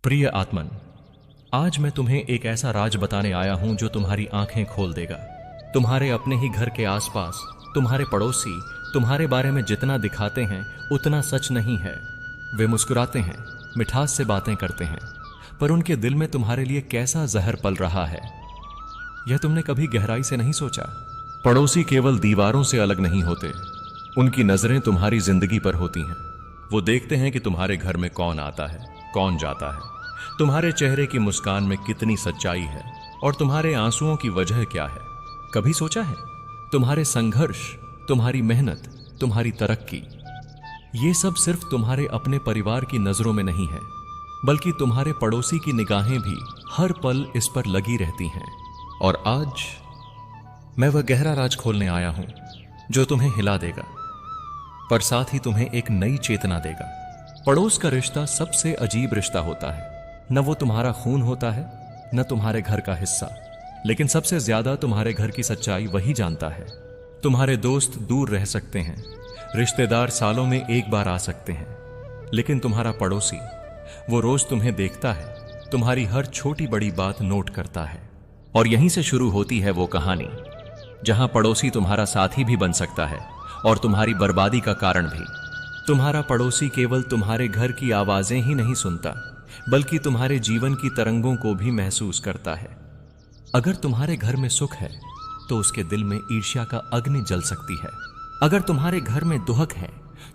प्रिय आत्मन, आज मैं तुम्हें एक ऐसा राज बताने आया हूं जो तुम्हारी आंखें खोल देगा। तुम्हारे अपने ही घर के आसपास तुम्हारे पड़ोसी तुम्हारे बारे में जितना दिखाते हैं उतना सच नहीं है। वे मुस्कुराते हैं, मिठास से बातें करते हैं, पर उनके दिल में तुम्हारे लिए कैसा जहर पल रहा है, यह तुमने कभी गहराई से नहीं सोचा। पड़ोसी केवल दीवारों से अलग नहीं होते, उनकी नजरें तुम्हारी जिंदगी पर होती हैं। वो देखते हैं कि तुम्हारे घर में कौन आता है, कौन जाता है, तुम्हारे चेहरे की मुस्कान में कितनी सच्चाई है और तुम्हारे आंसुओं की वजह क्या है। कभी सोचा है तुम्हारे संघर्ष, तुम्हारी मेहनत, तुम्हारी तरक्की, ये सब सिर्फ तुम्हारे अपने परिवार की नजरों में नहीं है, बल्कि तुम्हारे पड़ोसी की निगाहें भी हर पल इस पर लगी रहती हैं। और आज मैं वह गहरा राज खोलने आया हूं जो तुम्हें हिला देगा, पर साथ ही तुम्हें एक नई चेतना देगा। पड़ोस का रिश्ता सबसे अजीब रिश्ता होता है। न वो तुम्हारा खून होता है, न तुम्हारे घर का हिस्सा, लेकिन सबसे ज्यादा तुम्हारे घर की सच्चाई वही जानता है। तुम्हारे दोस्त दूर रह सकते हैं, रिश्तेदार सालों में एक बार आ सकते हैं, लेकिन तुम्हारा पड़ोसी, वो रोज तुम्हें देखता है, तुम्हारी हर छोटी बड़ी बात नोट करता है। और यहीं से शुरू होती है वो कहानी जहां पड़ोसी तुम्हारा साथी भी बन सकता है और तुम्हारी बर्बादी का कारण भी। तुम्हारा पड़ोसी केवल तुम्हारे घर की आवाजें ही नहीं सुनता, बल्कि तुम्हारे जीवन की तरंगों को भी महसूस करता है। अगर तुम्हारे घर में सुख है तो उसके दिल में ईर्ष्या का अग्नि जल सकती है। अगर तुम्हारे घर में दुहक है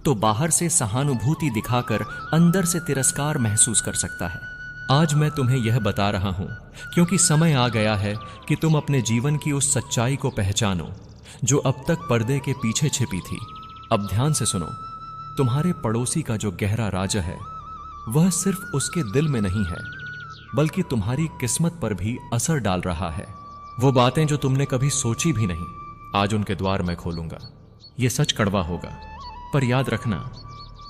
तो बाहर से सहानुभूति दिखाकर अंदर से तिरस्कार महसूस कर सकता है। आज मैं तुम्हें यह बता रहा हूं क्योंकि समय आ गया है कि तुम अपने जीवन की उस सच्चाई को पहचानो जो अब तक पर्दे के पीछे छिपी थी। अब ध्यान से सुनो, तुम्हारे पड़ोसी का जो गहरा राज है वह सिर्फ उसके दिल में नहीं है, बल्कि तुम्हारी किस्मत पर भी असर डाल रहा है। वो बातें जो तुमने कभी सोची भी नहीं, आज उनके द्वार मैं खोलूंगा। ये सच कड़वा होगा, पर याद रखना,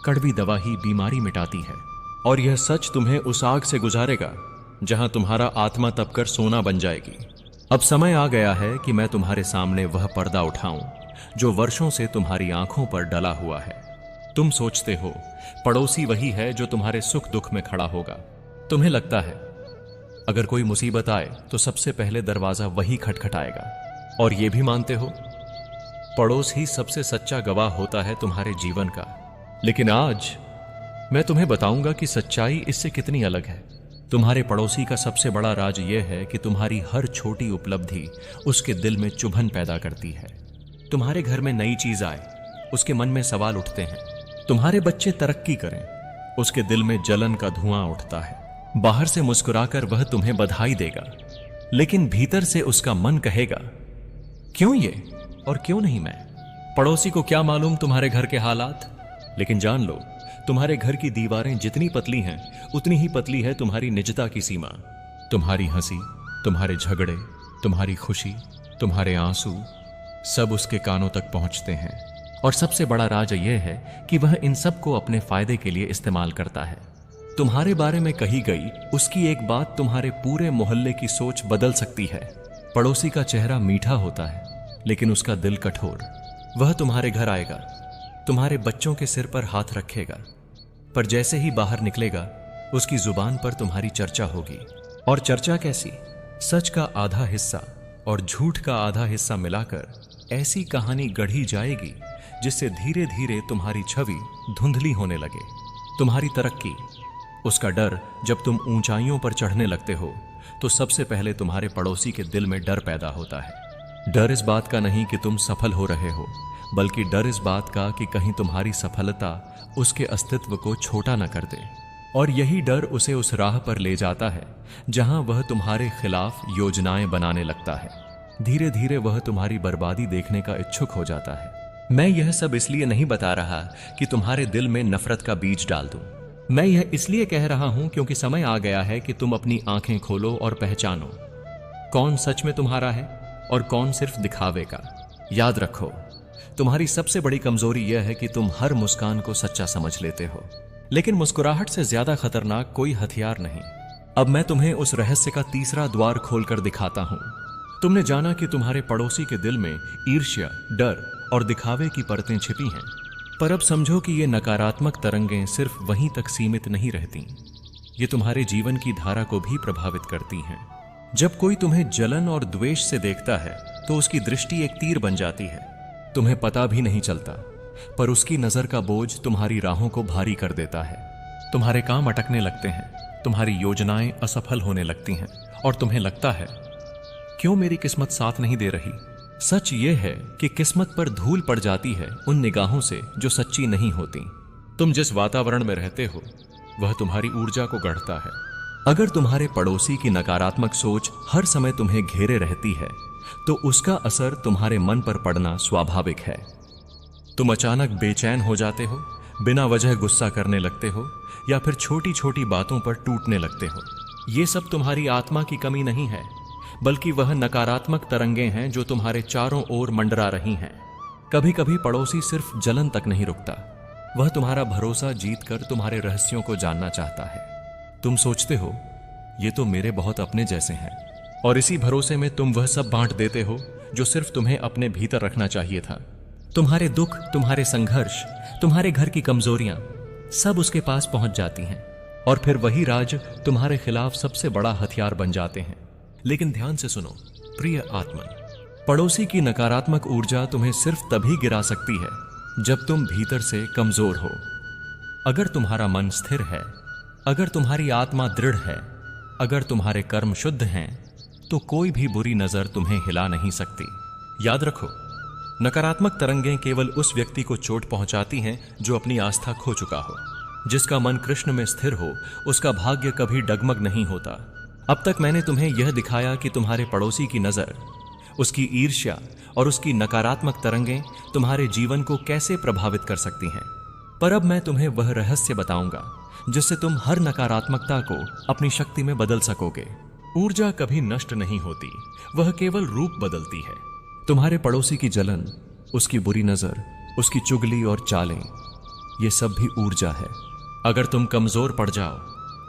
कड़वी दवा ही बीमारी मिटाती है। और यह सच तुम्हें उस आग से गुजारेगा जहां तुम्हारा आत्मा तपकर सोना बन जाएगी। अब समय आ गया है कि मैं तुम्हारे सामने वह पर्दा उठाऊं जो वर्षों से तुम्हारी आंखों पर डला हुआ है। तुम सोचते हो पड़ोसी वही है जो तुम्हारे सुख दुख में खड़ा होगा। तुम्हें लगता है अगर कोई मुसीबत आए तो सबसे पहले दरवाजा वही खटखटाएगा, और यह भी मानते हो पड़ोस ही सबसे सच्चा गवाह होता है तुम्हारे जीवन का। लेकिन आज मैं तुम्हें बताऊंगा कि सच्चाई इससे कितनी अलग है। तुम्हारे पड़ोसी का सबसे बड़ा राज यह है कि तुम्हारी हर छोटी उपलब्धि उसके दिल में चुभन पैदा करती है। तुम्हारे घर में नई चीज आए, उसके मन में सवाल उठते हैं। तुम्हारे बच्चे तरक्की करें, उसके दिल में जलन का धुआं उठता है। बाहर से मुस्कुराकर वह तुम्हें बधाई देगा, लेकिन भीतर से उसका मन कहेगा, क्यों ये और क्यों नहीं मैं। पड़ोसी को क्या मालूम तुम्हारे घर के हालात, लेकिन जान लो तुम्हारे घर की दीवारें जितनी पतली हैं उतनी ही पतली है तुम्हारी निजता की सीमा। तुम्हारी हंसी, तुम्हारे झगड़े, तुम्हारी खुशी, तुम्हारे आंसू, सब उसके कानों तक पहुंचते हैं। और सबसे बड़ा राज यह है कि वह इन सब को अपने फायदे के लिए इस्तेमाल करता है। तुम्हारे बारे में कही गई उसकी एक बात तुम्हारे पूरे मोहल्ले की सोच बदल सकती है। पड़ोसी का चेहरा मीठा होता है, लेकिन उसका दिल कठोर। वह तुम्हारे घर आएगा, तुम्हारे बच्चों के सिर पर हाथ रखेगा, पर जैसे ही बाहर निकलेगा उसकी जुबान पर तुम्हारी चर्चा होगी। और चर्चा कैसी? सच का आधा हिस्सा और झूठ का आधा हिस्सा मिलाकर ऐसी कहानी गढ़ी जाएगी जिससे धीरे धीरे तुम्हारी छवि धुंधली होने लगे। तुम्हारी तरक्की, उसका डर। जब तुम ऊंचाइयों पर चढ़ने लगते हो तो सबसे पहले तुम्हारे पड़ोसी के दिल में डर पैदा होता है। डर इस बात का नहीं कि तुम सफल हो रहे हो, बल्कि डर इस बात का कि कहीं तुम्हारी सफलता उसके अस्तित्व को छोटा न कर दे। और यही डर उसे उस राह पर ले जाता है जहां वह तुम्हारे खिलाफ योजनाएं बनाने लगता है। धीरे धीरे वह तुम्हारी बर्बादी देखने का इच्छुक हो जाता है। मैं यह सब इसलिए नहीं बता रहा कि तुम्हारे दिल में नफरत का बीज डाल दूं। मैं यह इसलिए कह रहा हूं क्योंकि समय आ गया है कि तुम अपनी आंखें खोलो और पहचानो कौन सच में तुम्हारा है और कौन सिर्फ दिखावे का। याद रखो, तुम्हारी सबसे बड़ी कमजोरी यह है कि तुम हर मुस्कान को सच्चा समझ लेते हो, लेकिन मुस्कुराहट से ज्यादा खतरनाक कोई हथियार नहीं। अब मैं तुम्हें उस रहस्य का तीसरा द्वार खोलकर दिखाता हूं। तुमने जाना कि तुम्हारे पड़ोसी के दिल में ईर्ष्या, डर और दिखावे की परतें छिपी हैं, पर अब समझो कि ये नकारात्मक तरंगें सिर्फ वहीं तक सीमित नहीं रहती। ये तुम्हारे जीवन की धारा को भी प्रभावित करती हैं। जब कोई तुम्हें जलन और द्वेष से देखता है तो उसकी दृष्टि एक तीर बन जाती है। तुम्हें पता भी नहीं चलता, पर उसकी नजर का बोझ तुम्हारी राहों को भारी कर देता है। तुम्हारे काम अटकने लगते हैं, तुम्हारी योजनाएं असफल होने लगती हैं और तुम्हें लगता है क्यों मेरी किस्मत साथ नहीं दे रही। सच यह है कि किस्मत पर धूल पड़ जाती है उन निगाहों से जो सच्ची नहीं होती। तुम जिस वातावरण में रहते हो वह तुम्हारी ऊर्जा को गढ़ता है। अगर तुम्हारे पड़ोसी की नकारात्मक सोच हर समय तुम्हें घेरे रहती है तो उसका असर तुम्हारे मन पर पड़ना स्वाभाविक है। तुम अचानक बेचैन हो जाते हो, बिना वजह गुस्सा करने लगते हो या फिर छोटी छोटी बातों पर टूटने लगते हो। ये सब तुम्हारी आत्मा की कमी नहीं है, बल्कि वह नकारात्मक तरंगें हैं जो तुम्हारे चारों ओर मंडरा रही हैं। कभी कभी पड़ोसी सिर्फ जलन तक नहीं रुकता, वह तुम्हारा भरोसा जीतकर तुम्हारे रहस्यों को जानना चाहता है। तुम सोचते हो ये तो मेरे बहुत अपने जैसे हैं, और इसी भरोसे में तुम वह सब बांट देते हो जो सिर्फ तुम्हें अपने भीतर रखना चाहिए था। तुम्हारे दुख, तुम्हारे संघर्ष, तुम्हारे घर की कमजोरियां सब उसके पास पहुंच जाती हैं, और फिर वही राज तुम्हारे खिलाफ सबसे बड़ा हथियार बन जाते हैं। लेकिन ध्यान से सुनो प्रिय आत्मन, पड़ोसी की नकारात्मक ऊर्जा तुम्हें सिर्फ तभी गिरा सकती है जब तुम भीतर से कमजोर हो। अगर तुम्हारा मन स्थिर है, अगर तुम्हारी आत्मा दृढ़ है, अगर तुम्हारे कर्म शुद्ध हैं, तो कोई भी बुरी नजर तुम्हें हिला नहीं सकती। याद रखो, नकारात्मक तरंगें केवल उस व्यक्ति को चोट पहुंचाती हैं जो अपनी आस्था खो चुका हो। जिसका मन कृष्ण में स्थिर हो उसका भाग्य कभी डगमग नहीं होता। अब तक मैंने तुम्हें यह दिखाया कि तुम्हारे पड़ोसी की नजर, उसकी ईर्ष्या और उसकी नकारात्मक तरंगें तुम्हारे जीवन को कैसे प्रभावित कर सकती हैं। पर अब मैं तुम्हें वह रहस्य बताऊंगा जिससे तुम हर नकारात्मकता को अपनी शक्ति में बदल सकोगे। ऊर्जा कभी नष्ट नहीं होती, वह केवल रूप बदलती है। तुम्हारे पड़ोसी की जलन, उसकी बुरी नजर, उसकी चुगली और चालें, ये सब भी ऊर्जा है। अगर तुम कमजोर पड़ जाओ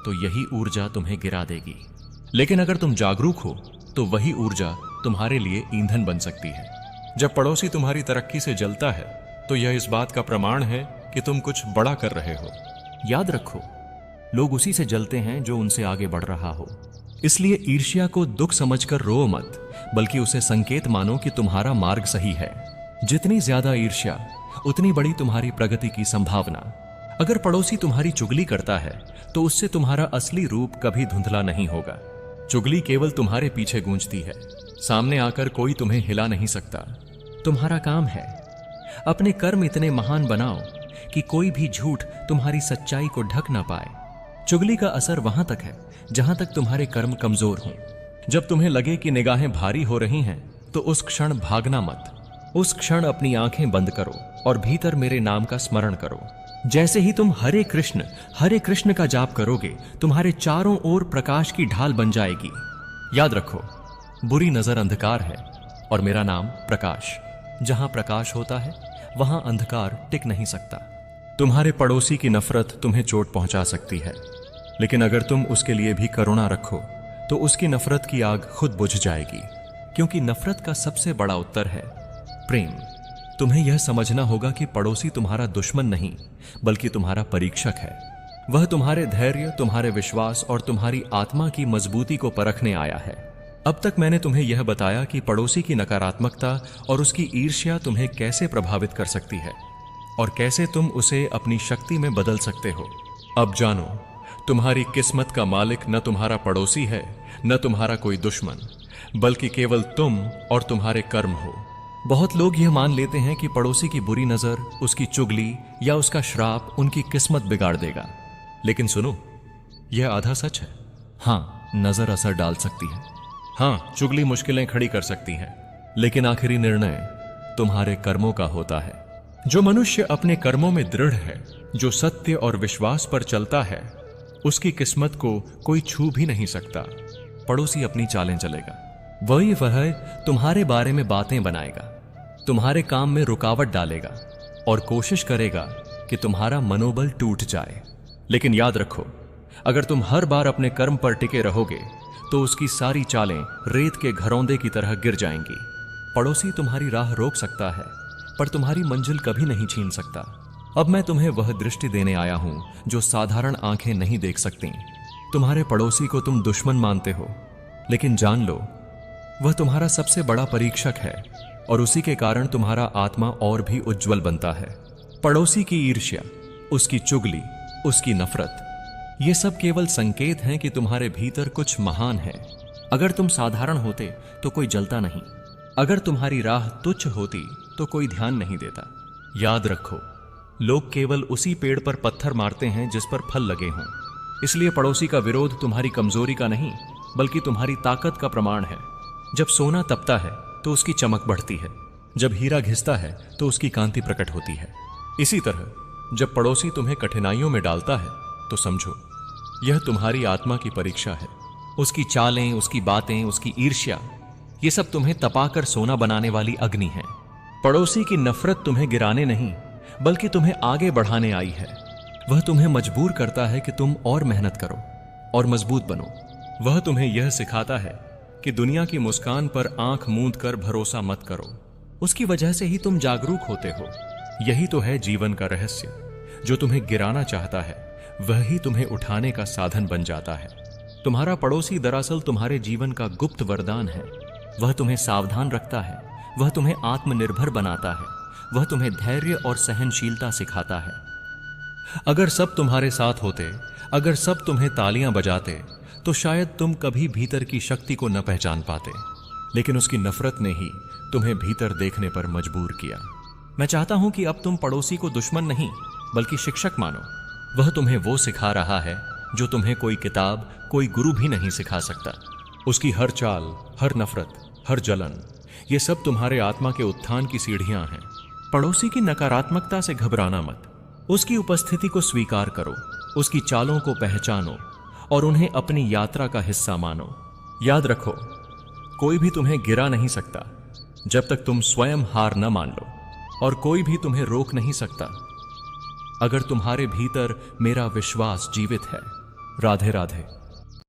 तो यही ऊर्जा तुम्हें गिरा देगी, लेकिन अगर तुम जागरूक हो तो वही ऊर्जा तुम्हारे लिए ईंधन बन सकती है। जब पड़ोसी तुम्हारी तरक्की से जलता है तो यह इस बात का प्रमाण है कि तुम कुछ बड़ा कर रहे हो। याद रखो, लोग उसी से जलते हैं जो उनसे आगे बढ़ रहा हो। इसलिए ईर्ष्या को दुख समझकर रो मत, बल्कि उसे संकेत मानो कि तुम्हारा मार्ग सही है। जितनी ज्यादा ईर्ष्या, उतनी बड़ी तुम्हारी प्रगति की संभावना। अगर पड़ोसी तुम्हारी चुगली करता है तो उससे तुम्हारा असली रूप कभी धुंधला नहीं होगा। चुगली केवल तुम्हारे पीछे गूंजती है, सामने आकर कोई तुम्हें हिला नहीं सकता। तुम्हारा काम है अपने कर्म इतने महान बनाओ कि कोई भी झूठ तुम्हारी सच्चाई को ढक ना पाए। चुगली का असर वहां तक है जहां तक तुम्हारे कर्म कमजोर हों। जब तुम्हें लगे कि निगाहें भारी हो रही हैं तो उस क्षण भागना मत। उस क्षण अपनी आंखें बंद करो और भीतर मेरे नाम का स्मरण करो। जैसे ही तुम हरे कृष्ण का जाप करोगे, तुम्हारे चारों ओर प्रकाश की ढाल बन जाएगी। याद रखो, बुरी नजर अंधकार है और मेरा नाम प्रकाश। जहां प्रकाश होता है वहां अंधकार टिक नहीं सकता। तुम्हारे पड़ोसी की नफरत तुम्हें चोट पहुंचा सकती है, लेकिन अगर तुम उसके लिए भी करुणा रखो तो उसकी नफरत की आग खुद बुझ जाएगी, क्योंकि नफरत का सबसे बड़ा उत्तर है प्रेम। तुम्हें यह समझना होगा कि पड़ोसी तुम्हारा दुश्मन नहीं, बल्कि तुम्हारा परीक्षक है। वह तुम्हारे धैर्य, तुम्हारे विश्वास और तुम्हारी आत्मा की मजबूती को परखने आया है। अब तक मैंने तुम्हें यह बताया कि पड़ोसी की नकारात्मकता और उसकी ईर्ष्या तुम्हें कैसे प्रभावित कर सकती है और कैसे तुम उसे अपनी शक्ति में बदल सकते हो। अब जानो, तुम्हारी किस्मत का मालिक न तुम्हारा पड़ोसी है, न तुम्हारा कोई दुश्मन, बल्कि केवल तुम और तुम्हारे कर्म हो। बहुत लोग यह मान लेते हैं कि पड़ोसी की बुरी नजर, उसकी चुगली या उसका श्राप उनकी किस्मत बिगाड़ देगा, लेकिन सुनो, यह आधा सच है। हाँ, नजर असर डाल सकती है, हाँ, चुगली मुश्किलें खड़ी कर सकती है, लेकिन आखिरी निर्णय तुम्हारे कर्मों का होता है। जो मनुष्य अपने कर्मों में दृढ़ है, जो सत्य और विश्वास पर चलता है, उसकी किस्मत को कोई छू भी नहीं सकता। पड़ोसी अपनी चालें चलेगा, वह तुम्हारे बारे में बातें बनाएगा, तुम्हारे काम में रुकावट डालेगा और कोशिश करेगा कि तुम्हारा मनोबल टूट जाए। लेकिन याद रखो, अगर तुम हर बार अपने कर्म पर टिके रहोगे तो उसकी सारी चालें रेत के घरौंदे की तरह गिर जाएंगी। पड़ोसी तुम्हारी राह रोक सकता है, पर तुम्हारी मंजिल कभी नहीं छीन सकता। अब मैं तुम्हें वह दृष्टि देने आया हूं जो साधारण आंखें नहीं देख सकती। तुम्हारे पड़ोसी को तुम दुश्मन मानते हो, लेकिन जान लो वह तुम्हारा सबसे बड़ा परीक्षक है और उसी के कारण तुम्हारा आत्मा और भी उज्जवल बनता है। पड़ोसी की ईर्ष्या, उसकी चुगली, उसकी नफरत, ये सब केवल संकेत हैं कि तुम्हारे भीतर कुछ महान है। अगर तुम साधारण होते तो कोई जलता नहीं, अगर तुम्हारी राह तुच्छ होती तो कोई ध्यान नहीं देता। याद रखो, लोग केवल उसी पेड़ पर पत्थर मारते हैं जिस पर फल लगे हों। इसलिए पड़ोसी का विरोध तुम्हारी कमजोरी का नहीं बल्कि तुम्हारी ताकत का प्रमाण है। जब सोना तपता है तो उसकी चमक बढ़ती है, जब हीरा घिसता है तो उसकी कांति प्रकट होती है। इसी तरह जब पड़ोसी तुम्हें कठिनाइयों में डालता है तो समझो यह तुम्हारी आत्मा की परीक्षा है। उसकी चालें, उसकी बातें, उसकी ईर्ष्या, ये सब तुम्हें तपाकर सोना बनाने वाली अग्नि है। पड़ोसी की नफरत तुम्हें गिराने नहीं बल्कि तुम्हें आगे बढ़ाने आई है। वह तुम्हें मजबूर करता है कि तुम और मेहनत करो और मजबूत बनो। वह तुम्हें यह सिखाता है कि दुनिया की मुस्कान पर आंख मूंद कर भरोसा मत करो, उसकी वजह से ही तुम जागरूक होते हो। यही तो है जीवन का रहस्य। जो तुम्हें गिराना चाहता है वह ही तुम्हें उठाने का साधन बन जाता है। तुम्हारा पड़ोसी दरअसल तुम्हारे जीवन का गुप्त वरदान है। वह तुम्हें सावधान रखता है, वह तुम्हें आत्मनिर्भर बनाता है, वह तुम्हें धैर्य और सहनशीलता सिखाता है। अगर सब तुम्हारे साथ होते, अगर सब तुम्हें तालियां बजाते, तो शायद तुम कभी भीतर की शक्ति को न पहचान पाते। लेकिन उसकी नफरत ने ही तुम्हें भीतर देखने पर मजबूर किया। मैं चाहता हूं कि अब तुम पड़ोसी को दुश्मन नहीं बल्कि शिक्षक मानो। वह तुम्हें वो सिखा रहा है जो तुम्हें कोई किताब, कोई गुरु भी नहीं सिखा सकता। उसकी हर चाल, हर नफरत, हर जलन, ये सब तुम्हारे आत्मा के उत्थान की सीढ़ियां हैं। पड़ोसी की नकारात्मकता से घबराना मत, उसकी उपस्थिति को स्वीकार करो, उसकी चालों को पहचानो और उन्हें अपनी यात्रा का हिस्सा मानो। याद रखो, कोई भी तुम्हें गिरा नहीं सकता जब तक तुम स्वयं हार न मान लो, और कोई भी तुम्हें रोक नहीं सकता अगर तुम्हारे भीतर मेरा विश्वास जीवित है। राधे राधे।